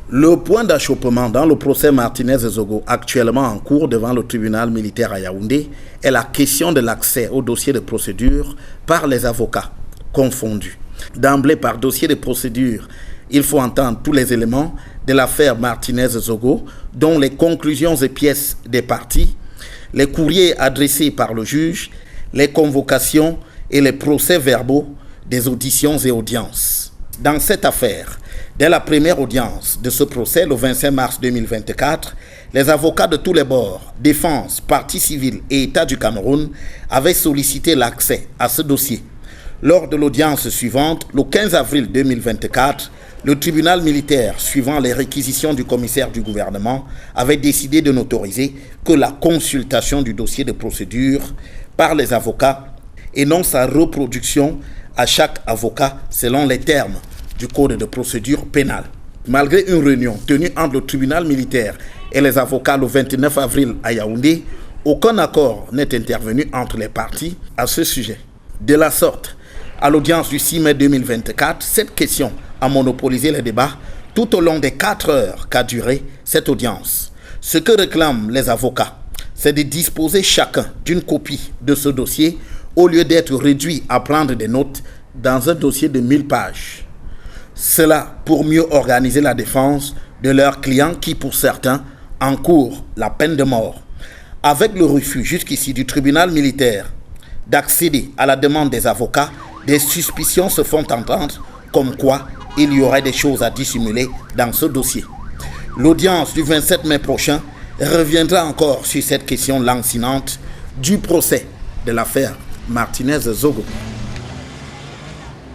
Le point d'achoppement dans le procès Martinez-Zogo, actuellement en cours devant le tribunal militaire à Yaoundé, est la question de l'accès au dossier de procédure par les avocats confondus. D'emblée, par dossier de procédure, il faut entendre tous les éléments de l'affaire Martinez-Zogo, dont les conclusions et pièces des parties, les courriers adressés par le juge, les convocations et les procès-verbaux des auditions et audiences. Dans cette affaire, dès la première audience de ce procès, le 25 mars 2024, les avocats de tous les bords, défense, partie civile et État du Cameroun, avaient sollicité l'accès à ce dossier. Lors de l'audience suivante, le 15 avril 2024, le tribunal militaire, suivant les réquisitions du commissaire du gouvernement, avait décidé de n'autoriser que la consultation du dossier de procédure par les avocats et non sa reproduction à chaque avocat selon les termes du Code de procédure pénale. Malgré une réunion tenue entre le tribunal militaire et les avocats le 29 avril à Yaoundé, aucun accord n'est intervenu entre les parties à ce sujet. De la sorte, à l'audience du 6 mai 2024, cette question a monopolisé les débats tout au long des 4 heures qu'a duré cette audience. Ce que réclament les avocats, c'est de disposer chacun d'une copie de ce dossier au lieu d'être réduit à prendre des notes dans un dossier de 1000 pages. Cela pour mieux organiser la défense de leurs clients qui, pour certains, encourent la peine de mort. Avec le refus jusqu'ici du tribunal militaire d'accéder à la demande des avocats, des suspicions se font entendre comme quoi il y aurait des choses à dissimuler dans ce dossier. L'audience du 27 mai prochain reviendra encore sur cette question lancinante du procès de l'affaire Martinez-Zogo.